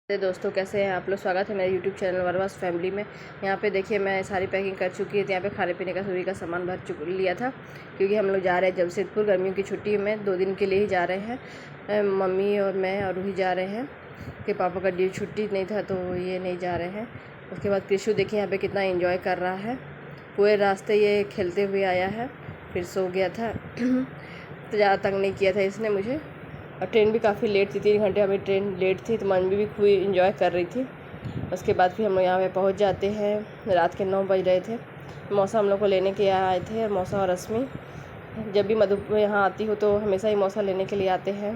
दोस्तों कैसे हैं आप लोग। स्वागत है मेरे यूट्यूब चैनल वरवास फैमिली में। यहाँ पे देखिए मैं सारी पैकिंग कर चुकी है। यहाँ पे खाने पीने का सभी का सामान भर लिया था, क्योंकि हम लोग जा रहे हैं जमशेदपुर गर्मियों की छुट्टी में 2 दिन के लिए ही जा रहे हैं। मम्मी और मैं और रूही जा रहे हैं कि पापा का ड्यू छुट्टी नहीं था तो ये नहीं जा रहे हैं। उसके बाद कृषु देखिए यहाँ पर कितना इन्जॉय कर रहा है। पूरे रास्ते ये खेलते हुए आया है, फिर सो गया था तो ज़्यादा तंग नहीं किया था इसने मुझे। और ट्रेन भी काफ़ी लेट थी, 3 घंटे हमें ट्रेन लेट थी, तो मम्मी भी खूब इंजॉय कर रही थी। उसके बाद फिर हम लोग यहाँ पे पहुँच जाते हैं। रात के 9 बज रहे थे। मौसा हम लोग को लेने के यहाँ आए थे। मौसा और रश्मि जब भी मधु यहाँ आती हो तो हमेशा ही मौसा लेने के लिए आते हैं।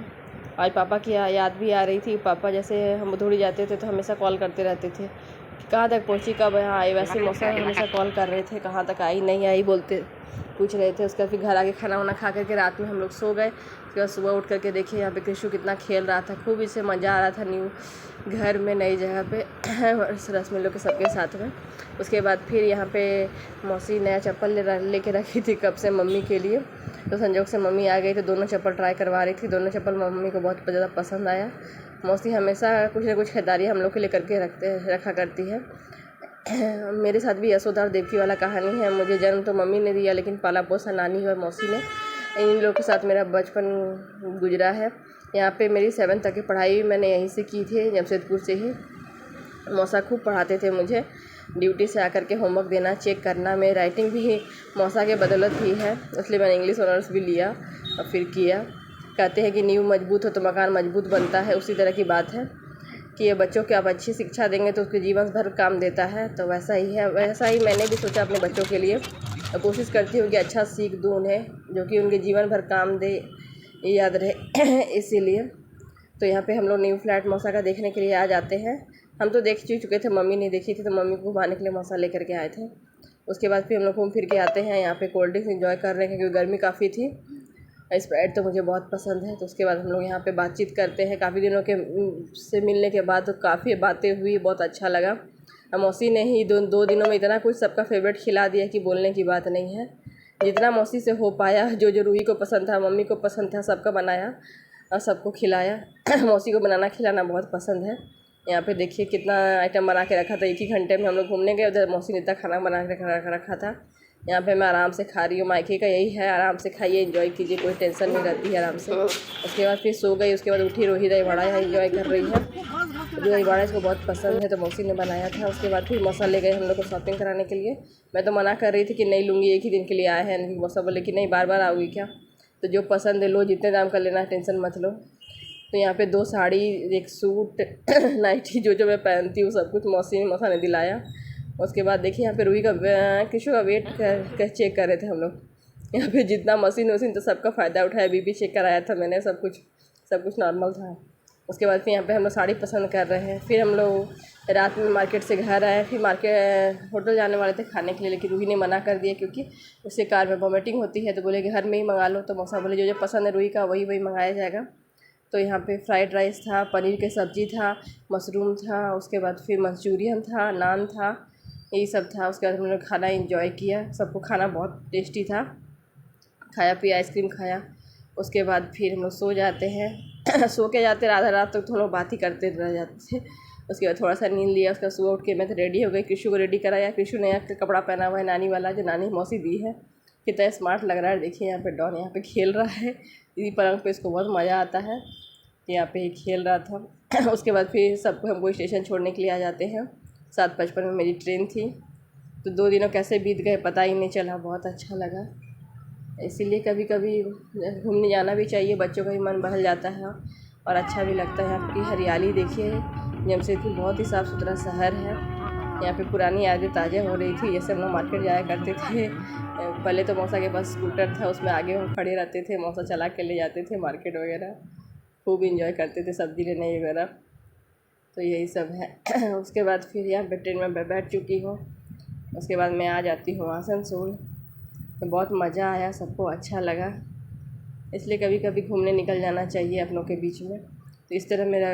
आज पापा की याद भी आ रही थी। पापा जैसे हम मधुरी जाते थे तो हमेशा कॉल करते रहते थे कि कहाँ तक पहुँची, कब यहाँ आई। वैसे मौसा हमेशा कॉल कर रहे थे, कहाँ तक आई नहीं आई बोलते पूछ रहे थे। उसके बाद फिर घर आके खाना वाना खा करके रात में हम लोग सो गए। उसके बाद सुबह उठ करके देखिए यहाँ पे कृषु कितना खेल रहा था। खूब इसे मज़ा आ रहा था न्यू घर में, नई जगह पे रश्मि लोग के सबके साथ में। उसके बाद फिर यहाँ पे मौसी नया चप्पल लेके रखी थी कब से मम्मी के लिए, तो संजोग से मम्मी आ गई तो दोनों चप्पल ट्राई करवा रही थी। दोनों चप्पल मम्मी को बहुत ज़्यादा पसंद आया। मौसी हमेशा कुछ ना कुछ खरीदारी हम लोग के लिए करके रखा करती है। मेरे साथ भी यशोदा और देवकी वाला कहानी है। मुझे जन्म तो मम्मी ने दिया, लेकिन पाला पोसा नानी और मौसी ने। इन लोगों के साथ मेरा बचपन गुजरा है। यहाँ पे मेरी 7th तक की पढ़ाई मैंने यहीं से की थी, जमशेदपुर से ही। मौसा खूब पढ़ाते थे मुझे। ड्यूटी से आकर के होमवर्क देना, चेक करना। मेरी राइटिंग भी मौसा के बदौलत ही है, इसलिए मैंने इंग्लिश ऑनर्स भी लिया और फिर किया। कहते हैं कि नींव मजबूत हो तो मकान मजबूत बनता है, उसी तरह की बात है कि ये बच्चों को आप अच्छी शिक्षा देंगे तो उसके जीवन भर काम देता है। तो वैसा ही है, वैसा ही मैंने भी सोचा अपने बच्चों के लिए। और कोशिश करती हूँ कि अच्छा सीख दूँ उन्हें, जो कि उनके जीवन भर काम दे, याद रहे इसीलिए। तो यहाँ पे हम लोग न्यू फ्लैट मौसा का देखने के लिए आ जाते हैं। हम तो देख चुके थे, मम्मी नहीं देखी थी, तो मम्मी को घुमाने के लिए मौसा लेकर के आए थे। उसके बाद फिर हम लोग घूम फिर के आते हैं। यहाँ पे कोल्ड ड्रिंक्स इंजॉय कर रहे हैं क्योंकि गर्मी काफ़ी थी। स्प्राइट तो मुझे बहुत पसंद है। तो उसके बाद हम लोग यहाँ पे बातचीत करते हैं। काफ़ी दिनों के से मिलने के बाद तो काफ़ी बातें हुई, बहुत अच्छा लगा। मौसी ने ही 2 दिनों में इतना कुछ सबका फेवरेट खिला दिया कि बोलने की बात नहीं है। जितना मौसी से हो पाया, जो रूही को पसंद था, मम्मी को पसंद था, सबका बनाया और सबको खिलाया। मौसी को बनाना खिलाना बहुत पसंद है। यहाँ पे देखिए कितना आइटम बना के रखा था। 1 ही घंटे में हम लोग घूमने गए, उधर मौसी ने इतना खाना बना के रखा था। यहाँ पे मैं आराम से खा रही हूँ। मायके का यही है, आराम से खाइए, एंजॉय कीजिए, कोई टेंशन नहीं रहती है, आराम से। उसके बाद फिर सो गई। उसके बाद उठी, रोही दही बड़ा यहाँ एंजॉय कर रही है। जो दही बड़ा इसको बहुत पसंद है तो मौसी ने बनाया था। उसके बाद फिर मौसा ले गए हम लोग को शॉपिंग कराने के लिए। मैं तो मना कर रही थी कि नहीं लूँगी, 1 ही दिन के लिए आए हैं। मौसा बोले कि नहीं बार बार आओगी क्या, तो जो पसंद है लो, जितने दाम का लेना है टेंशन मत लो। तो यहाँ पे 2 साड़ी, 1 सूट, नाइटी, जो मैं पहनती हूँ सब कुछ मौसा ने दिलाया। उसके बाद देखिए यहाँ पे रूही का कृषु का वेट कर चेक कर रहे थे हम लोग। यहाँ पे जितना मशीन तो सबका फ़ायदा उठाया। बीपी चेक कराया था मैंने, सब कुछ नॉर्मल था। उसके बाद फिर यहाँ पे हम लोग साड़ी पसंद कर रहे हैं। फिर हम लोग रात में मार्केट से घर आए। फिर होटल जाने वाले थे खाने के लिए, लेकिन रूही ने मना कर दिया क्योंकि उससे कार में वॉमिटिंग होती है। तो बोले कि घर में ही मंगा लो। तो मौसा बोले जो पसंद है रूही का वही मंगाया जाएगा। तो यहाँ पे फ्राइड राइस था, पनीर की सब्ज़ी था, मशरूम था, उसके बाद फिर मंचूरियन था, नान था, यही सब था। उसके बाद हम लोग खाना एंजॉय किया। सबको खाना बहुत टेस्टी था। खाया पिया, आइसक्रीम खाया। उसके बाद फिर हम लोग सो जाते हैं। सो के जाते आधा रात तक तो हम लोग बात ही करते रह जाते थे। उसके बाद थोड़ा सा नींद लिया। उसके बाद सुबह उठ के मैं तो रेडी हो गई। कृषु को रेडी कराया। कृषु नया कपड़ा पहना हुआ है, नानी वाला, जो नानी मौसी दी है। कितना स्मार्ट लग रहा है। देखिए यहाँ पे डॉन यहाँ पे खेल रहा है। दीदी पलंग पे, इसको बहुत मज़ा आता है। यहाँ पे ही खेल रहा था। उसके बाद फिर सबको हमको स्टेशन छोड़ने के लिए आ जाते हैं। 7:55 में मेरी ट्रेन थी। तो 2 दिनों कैसे बीत गए पता ही नहीं चला, बहुत अच्छा लगा। इसीलिए कभी कभी घूमने जाना भी चाहिए, बच्चों का भी मन बहल जाता है और अच्छा भी लगता है। आपकी हरियाली देखिए, जमशेदपुर बहुत ही साफ़ सुथरा शहर है। यहाँ पे पुरानी यादें ताज़ा हो रही थी। जैसे हम लोग मार्केट जाया करते थे, पहले तो मौसा के पास स्कूटर था, उसमें आगे हम खड़े रहते थे, मौसा चला के ले जाते थे मार्केट वगैरह। खूब इंजॉय करते थे सब्ज़ी लेने वगैरह। तो यही सब है। उसके बाद फिर यहाँ पे ट्रेन में बैठ चुकी हूँ। उसके बाद मैं आ जाती हूँ आसनसोल। तो बहुत मज़ा आया, सबको अच्छा लगा। इसलिए कभी कभी घूमने निकल जाना चाहिए अपनों के बीच में। तो इस तरह मेरा